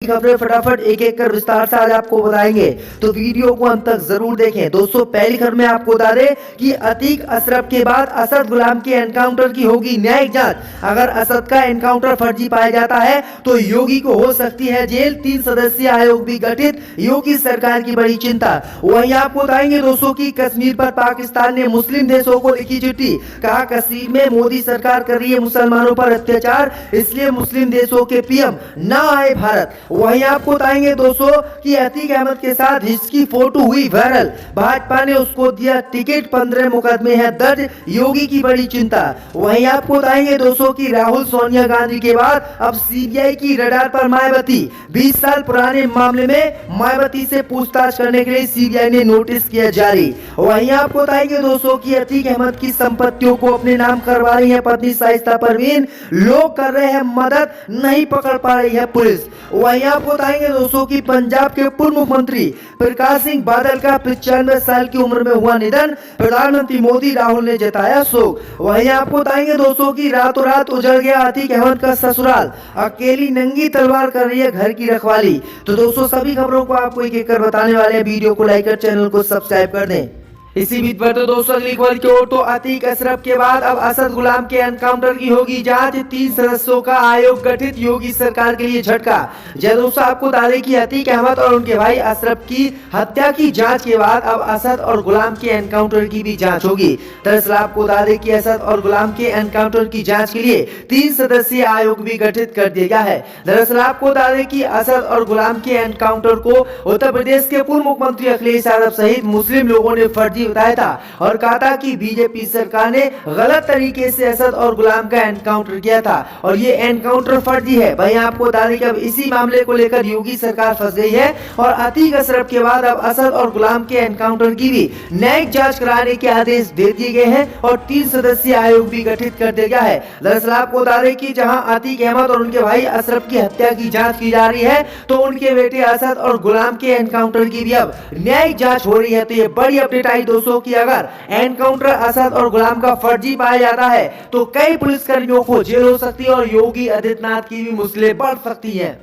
खबरें फटाफट एक एक कर विस्तार से आज आपको बताएंगे, तो वीडियो को अंत तक जरूर देखें। दोस्तों पहली खबर में आपको बता दें कि अतीक अशरफ के बाद असद गुलाम के एनकाउंटर की होगी न्यायिक जांच। अगर असद का एनकाउंटर फर्जी पाया जाता है तो योगी को हो सकती है जेल। 3 सदस्यीय आयोग भी गठित, योगी सरकार की बड़ी चिंता। वहीं आपको बताएंगे दोस्तों की कश्मीर पर पाकिस्तान ने मुस्लिम देशों को लिखी चिट्ठी, कहा कश्मीर में मोदी सरकार कर रही है मुसलमानों पर अत्याचार, इसलिए मुस्लिम देशों के पीएम न आए भारत। वहीं आपको बताएंगे दोस्तों कि अतीक अहमद के साथ जिसकी फोटो हुई वायरल, भाजपा ने उसको दिया टिकट, 15 मुकदमे हैं दर्ज, योगी की बड़ी चिंता। वहीं आपको बताएंगे दोस्तों कि राहुल सोनिया गांधी के बाद अब सीबीआई की रडार पर मायावती। 20 साल पुराने मामले में मायावती से पूछताछ करने के लिए सीबीआई ने नोटिस किया जारी। वहीं आपको बताएंगे दोस्तों कि अतीक अहमद की संपत्तियों को अपने नाम करवा रही है पत्नी शाइस्ता परवीन, लोग कर रहे हैं मदद, नहीं पकड़ पा रही है पुलिस। वहीं आपको बताएंगे दोस्तों कि पंजाब के पूर्व मुख्यमंत्री प्रकाश सिंह बादल का 95 साल की उम्र में हुआ निधन, प्रधानमंत्री मोदी राहुल ने जताया शोक। वहीं आपको बताएंगे दोस्तों की रातों रात उजड़ गया अतीक अहमद का ससुराल, अकेली नंगी तलवार कर रही है घर की रखवाली। तो दोस्तों सभी खबरों को आपको एक एक कर बताने वाले हैं, वीडियो को लाइक कर चैनल को सब्सक्राइब कर दें। इसी बीच पर तो दोस्तों अगली खबर की ओर, तो अतीक अशरफ के बाद अब असद गुलाम के एनकाउंटर की होगी जांच। 3 सदस्यों का आयोग गठित, योगी सरकार के लिए झटका। जय दोस्तों आपको बता दें कि अतीक अहमद और उनके भाई अशरफ की हत्या की जांच के बाद अब असद और गुलाम के एनकाउंटर की भी जांच होगी। दरअसल आपको बता दें कि असद और गुलाम के एनकाउंटर की जांच के लिए 3 सदस्यीय आयोग भी गठित कर दिया गया है। दरअसल आपको बता दें कि असद और गुलाम के एनकाउंटर को उत्तर प्रदेश के पूर्व मुख्यमंत्री अखिलेश यादव सहित मुस्लिम लोगों ने फर्जी बताया था और कहा था कि बीजेपी सरकार ने गलत तरीके से असद और गुलाम का एनकाउंटर किया था और ये एनकाउंटर फर्जी है। भाई आपको बता दें कि अब इसी मामले को लेकर योगी सरकार फंस गई है और अतीक अशरफ के बाद अब असद और गुलाम के एनकाउंटर की भी न्यायिक जांच कराने के आदेश दे दिए गए हैं और 3 सदस्यीय आयोग भी गठित कर दिया गया है। दरअसल आपको बता दें कि जहां अतीक अहमद और उनके भाई अशरफ की हत्या की जांच की जा रही है तो उनके बेटे असद और गुलाम के एनकाउंटर की भी अब न्यायिक जांच हो रही है। तो ये बड़ी अपडेट आई दोस्तों कि अगर एनकाउंटर असद और गुलाम का फर्जी पाया जाता है तो कई पुलिसकर्मियों को जेल हो सकती है और योगी आदित्यनाथ की भी मुश्किलें बढ़ सकती हैं।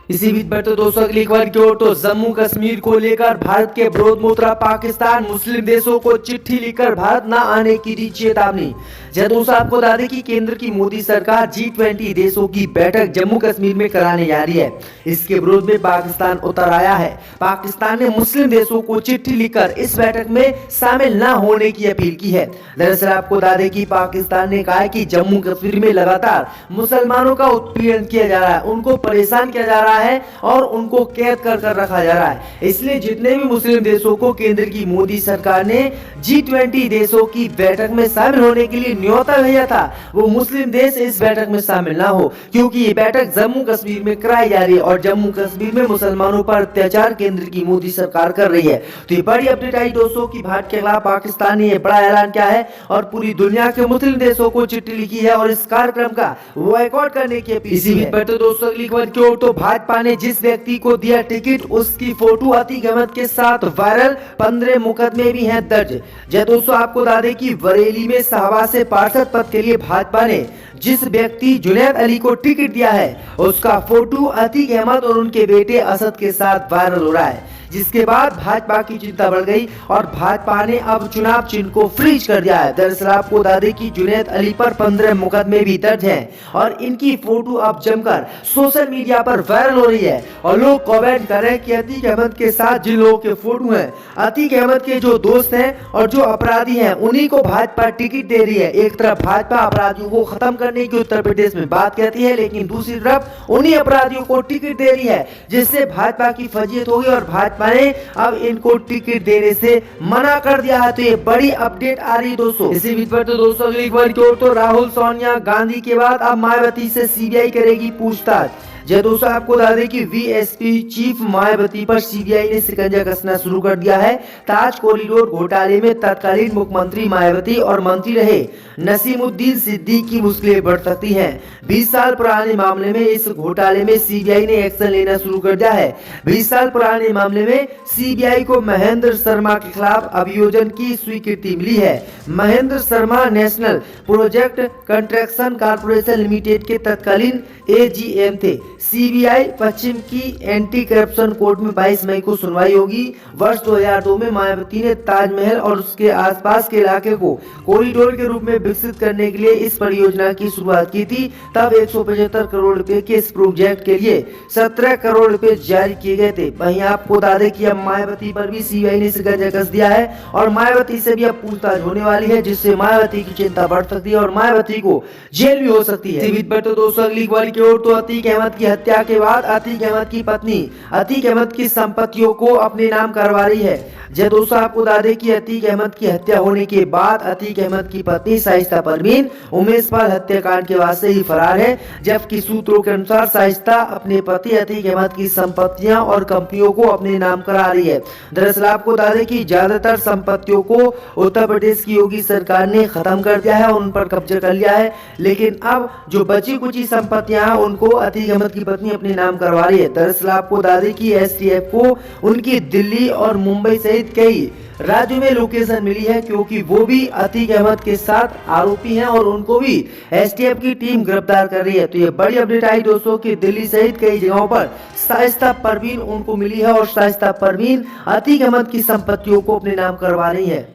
इसी बीच पर तो दोस्तों अगली खबर की ओर, तो जम्मू कश्मीर को लेकर भारत के विरोध में उतरा पाकिस्तान, मुस्लिम देशों को चिट्ठी लिखकर भारत न आने की दी चेतावनी। जय दोस्तों आपको बता दें कि केंद्र की मोदी सरकार G20 देशों की बैठक जम्मू कश्मीर में कराने जा रही है। इसके विरोध में पाकिस्तान उतर आया है। पाकिस्तान ने मुस्लिम देशों को चिट्ठी लिखकर इस बैठक में शामिल न होने की अपील की है। दरअसल आपको बता दें कि पाकिस्तान ने कहा है कि जम्मू कश्मीर में लगातार मुसलमानों का उत्पीड़न किया जा रहा है, उनको परेशान किया जा रहा है और उनको कैद कर रखा जा रहा है। इसलिए जितने भी मुस्लिम देशों को केंद्र की मोदी सरकार ने G20 देशों की बैठक में शामिल होने के लिए न्योता भेजा था, वो मुस्लिम देश इस बैठक में शामिल ना हो, क्योंकि ये बैठक जम्मू कश्मीर में कराई जा रही है और जम्मू कश्मीर में मुसलमानों पर अत्याचार केंद्र की मोदी सरकार कर रही है। तो ये बड़ी अपडेट आई दोस्तों की भारत के खिलाफ पाकिस्तान ने बड़ा ऐलान किया है और पूरी दुनिया के मुस्लिम देशों को चिट्ठी लिखी है और इस कार्यक्रम का बॉयकॉट करने की अपील। इसी पर तो दोस्तों अगली खबर की ओर, तो भाजपा ने जिस व्यक्ति को दिया टिकट उसकी फोटो अतीक अहमद के साथ वायरल, 15 मुकदमे भी हैं दर्ज। जय दोस्तों आपको बता दें कि बरेली में शाहबाज से पार्षद पद के लिए भाजपा ने जिस व्यक्ति जुनैद अली को टिकट दिया है उसका फोटो अतीक अहमद और उनके बेटे असद के साथ वायरल हो रहा है, जिसके बाद भाजपा की चिंता बढ़ गई और भाजपा ने अब चुनाव चिन्ह को फ्रीज कर दिया है। दरअसल आपको बता दें कि जुनैद अली पर 15 मुकदमे भी दर्ज हैं और इनकी फोटो अब जमकर सोशल मीडिया पर वायरल हो रही है और लोग कमेंट कर रहे हैं कि अतीक अहमद के साथ जिन लोगों के फोटो हैं, अतीक अहमद के जो दोस्त हैं और जो अपराधी हैं, उन्हीं को भाजपा टिकट दे रही है। एक तरफ भाजपा अपराधियों को खत्म करने की उत्तर प्रदेश में बात कहती है, लेकिन दूसरी तरफ उन्हीं अपराधियों को टिकट दे रही है, जिससे भाजपा की फजीयत होगी और भाजपा ने अब इनको टिकट देने से मना कर दिया है। तो ये बड़ी अपडेट आ रही दोस्तों। इसी बीच पर तो दोस्तों अगली खबर की ओर, तो राहुल सोनिया गांधी के बाद अब मायावती से सीबीआई करेगी पूछताछ। जय दोस्तों आपको बता दें कि वीएसपी चीफ मायावती पर सीबीआई ने शिकंजा कसना शुरू कर दिया है। ताज कॉरिडोर घोटाले में तत्कालीन मुख्यमंत्री मायावती और मंत्री रहे नसीमुद्दीन सिद्दीकी की मुश्किलें बढ़ सकती हैं। 20 साल पुराने मामले में इस घोटाले में सीबीआई ने एक्शन लेना शुरू कर दिया है। 20 साल पुराने मामले में सीबीआई को महेंद्र शर्मा के खिलाफ अभियोजन की स्वीकृति मिली है। Mahendra Sharma national project construction corporation limited के तत्कालीन एजीएम थे। सीबीआई पश्चिम की एंटी करप्शन कोर्ट में 22 मई को सुनवाई होगी। वर्ष 2002 में मायावती ने ताजमहल और उसके आसपास के इलाके को कॉरिडोर के रूप में विकसित करने के लिए इस परियोजना की शुरुआत की थी। तब 175 करोड़ रुपए के इस प्रोजेक्ट के लिए 17 करोड़ रुपए जारी किए गए थे। वहीं आपको बता दें कि अब मायावती पर भी सीबीआई ने शिकंजा कस दिया है और मायावती से भी अब पूछताछ होने वाली है, जिससे मायावती की चिंता बढ़ सकती है और मायावती को जेल भी हो सकती है। इसी बीच पर तो दोस्तों अगली खबर की ओर तो अतीक अहमद की हत्या के बाद अतीक अहमद की पत्नी अतीक अहमद की संपत्तियों को अपने नाम करवा रही है। जय दोस्तों आपको बता दें कि अतीक अहमद की हत्या होने के बाद अतीक अहमद की पत्नी शाइस्ता परवीन उमेश पाल हत्याकांड के वास्ते ही फरार है, जबकि सूत्रों के अनुसार शाइस्ता अपने पति अतीक अहमद की संपत्तियां और कंपनियों को अपने नाम करा रही है। दरअसल आपको बता दें कि ज्यादातर संपत्तियों को उत्तर प्रदेश की योगी सरकार ने खत्म कर दिया है, उन पर कब्जा कर लिया है, लेकिन अब जो बची कुछ संपत्तियां हैं उनको अतीक अहमद की पत्नी अपने नाम करवा रही है। दरअसल आपको बता दें कि एसटीएफ को उनकी दिल्ली और मुंबई सहित कई राज्यों में लोकेशन मिली है, क्योंकि वो भी अतीक अहमद के साथ आरोपी हैं और उनको भी एसटीएफ की टीम गिरफ्तार कर रही है। तो ये बड़ी अपडेट आई दोस्तों कि दिल्ली सहित कई जगहों पर शाइस्ता परवीन उनको मिली है और शाइस्ता परवीन अतीक अहमद की संपत्तियों को अपने नाम करवा रही है।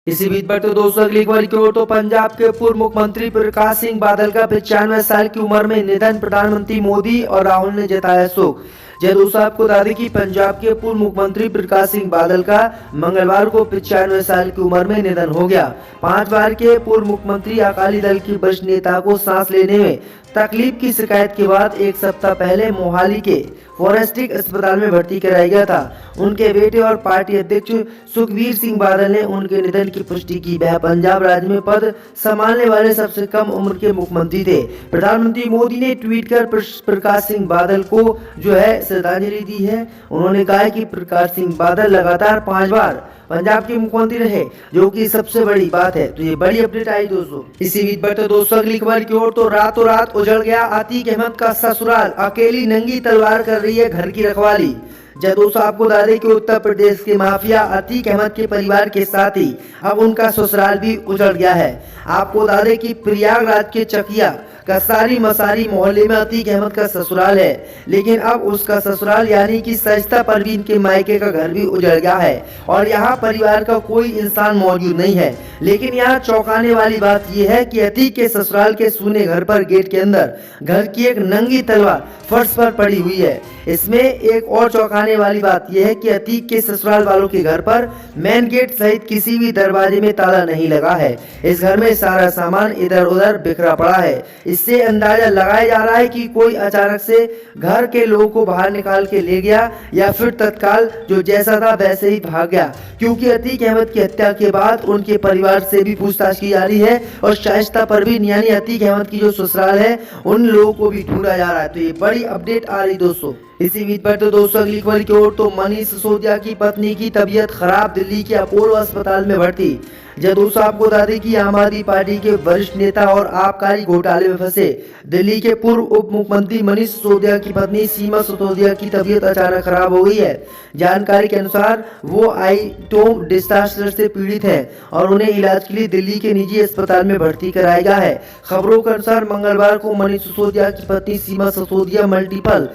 इसी बीच पर तो दोस्तों अगली खबर की ओर तो पंजाब के पूर्व मुख्यमंत्री प्रकाश सिंह बादल का 95 साल की उम्र में निधन, प्रधानमंत्री मोदी और राहुल ने जताया शोक। जय दोस्तों आपको बता दें कि पंजाब के पूर्व मुख्यमंत्री प्रकाश सिंह बादल का मंगलवार को 95 साल की उम्र में निधन हो गया। 5 बार के पूर्व मुख्यमंत्री अकाली दल की वरिष्ठ नेता को सांस लेने में तकलीफ की शिकायत के बाद एक सप्ताह पहले मोहाली के फॉरेस्टिक अस्पताल में भर्ती कराया गया था। उनके बेटे और पार्टी अध्यक्ष सुखबीर सिंह बादल ने उनके निधन की पुष्टि की। वह पंजाब राज्य में पद संभालने वाले सबसे कम उम्र के मुख्यमंत्री थे। प्रधानमंत्री मोदी ने ट्वीट कर प्रकाश सिंह बादल को जो है श्रद्धांजलि दी है। उन्होंने कहा कि प्रकाश सिंह बादल लगातार 5 बार पंजाब के मुख्यमंत्री रहे, जो कि सबसे बड़ी बात है। तो ये बड़ी अपडेट आई दोस्तों। इसी बीच पर तो दोस्तों अगली खबर की ओर तो रातों रात उजड़ गया अतीक अहमद का ससुराल, अकेली नंगी तलवार कर रही है घर की रखवाली। जय दोस्तों आपको बता दें कि उत्तर प्रदेश के माफिया अतीक अहमद के परिवार के साथ ही अब उनका ससुराल भी उजड़ गया है। आपको बता दें कि प्रयागराज के चकिया कसारी मसारी मोहल्ले में अतीक अहमद का ससुराल है, लेकिन अब उसका ससुराल यानी कि शाइस्ता परवीन के मायके का घर भी उजड़ गया है और यहाँ परिवार का कोई इंसान मौजूद नहीं है। लेकिन यहाँ चौंकाने वाली बात यह है कि अतीक के ससुराल के सूने घर पर गेट के अंदर घर की एक नंगी तलवार फर्श पर पड़ी हुई है। इसमें एक और चौंकाने वाली बात यह है कि अतीक के ससुराल वालों के घर पर मेन गेट सहित किसी भी दरवाजे में ताला नहीं लगा है। इस घर में सारा सामान इधर उधर बिखरा पड़ा है। इससे अंदाजा लगाया जा रहा है कि कोई अचानक से घर के लोगों को बाहर निकाल के ले गया या फिर तत्काल जो जैसा था वैसे ही भाग गया, क्योंकि अतीक अहमद की हत्या के बाद उनके परिवार से भी पूछताछ की जा रही है और शाइस्ता परवीन यानी अतीक अहमद की जो ससुराल है उन लोगों को भी ढूंढा जा रहा है। तो ये बड़ी अपडेट आ रही दोस्तों। इसी बीच पर तो दोस्तों अगली खबर की ओर तो मनीष सिसोदिया की पत्नी की तबीयत खराब, दिल्ली के अपोलो अस्पताल में भर्ती। जय दोस्तों आपको बता दें कि आम आदमी पार्टी के वरिष्ठ नेता और आबकारी घोटाले में फंसे दिल्ली के पूर्व उप मुख्यमंत्री मनीष सिसोदिया की पत्नी सीमा सिसोदिया की तबीयत अचानक खराब हो गई है। जानकारी के अनुसार वो आइटोम डिसास्टर से पीड़ित हैं और उन्हें इलाज के लिए दिल्ली के निजी अस्पताल में भर्ती कराया गया है। खबरों के अनुसार मंगलवार को मनीष सिसोदिया की पत्नी सीमा सिसोदिया मल्टीपल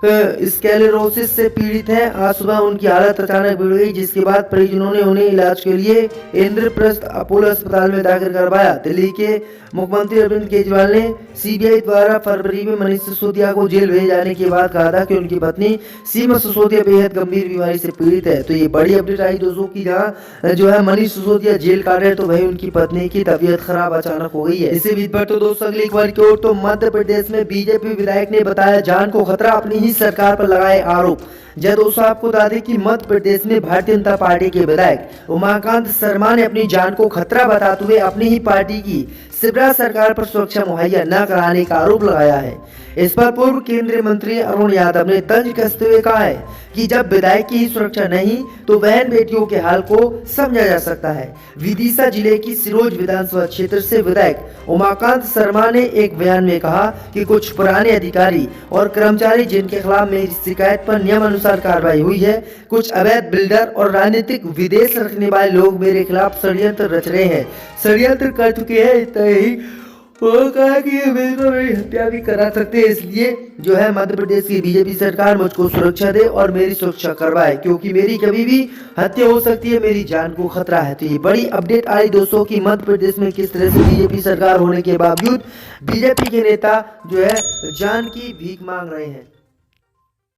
स्क्लेरोसिस से पीड़ित हैं। आज सुबह उनकी हालत अचानक बिगड़ गई, जिसके बाद परिजनों ने उन्हें इलाज के लिए इंद्रप्रस्थ अपोलो अस्पताल में दाखिल करवाया। दिल्ली के मुख्यमंत्री अरविंद केजरीवाल ने सीबीआई द्वारा फरवरी में मनीष सिसोदिया को जेल भेजे जाने के बाद कहा था कि उनकी पत्नी सीमा सिसोदिया बेहद गंभीर बीमारी से पीड़ित है। तो ये बड़ी अपडेट आई दोस्तों की जहाँ जो है मनीष सिसोदिया जेल काट रहे तो वही उनकी पत्नी की तबीयत खराब अचानक हो गई है। इसी बीच पर तो दोस्तों अगली खबर की ओर तो मध्य प्रदेश में बीजेपी विधायक ने बताया जान को खतरा, अपनी ही सरकार पर लगाए आरोप। जय दोस्तों आपको बता दें कि मध्य प्रदेश में भारतीय जनता पार्टी के विधायक उमाकांत शर्मा ने अपनी जान को खतरा बताते हुए अपनी ही पार्टी की शिवराज सरकार पर सुरक्षा मुहैया न कराने का आरोप लगाया है। इस पर पूर्व केंद्रीय मंत्री अरुण यादव ने तंज कसते हुए कहा है कि जब विधायक की ही सुरक्षा नहीं तो बहन बेटियों के हाल को समझा जा सकता है। विदिशा जिले की सिरोज विधानसभा क्षेत्र से विधायक उमाकांत शर्मा ने एक बयान में कहा कि कुछ पुराने अधिकारी और कर्मचारी जिनके खिलाफ मेरी शिकायत पर नियम अनुसार कार्रवाई हुई है, कुछ अवैध बिल्डर और राजनीतिक विदेश रखने वाले लोग मेरे खिलाफ षड्यंत्र रच रहे हैं, षड्यंत्र कर चुके हैं। वो कहा कि ये बिल्कुल मेरी हत्या भी करा सकते हैं, इसलिए जो है मध्य प्रदेश की बीजेपी सरकार मुझको सुरक्षा दे और मेरी सुरक्षा करवाए, क्योंकि मेरी कभी भी हत्या हो सकती है, मेरी जान को खतरा है। तो ये बड़ी अपडेट आई दोस्तों कि मध्य प्रदेश में किस तरह से बीजेपी सरकार होने के बावजूद बीजेपी के नेता जो है जान की भीख मांग रहे हैं।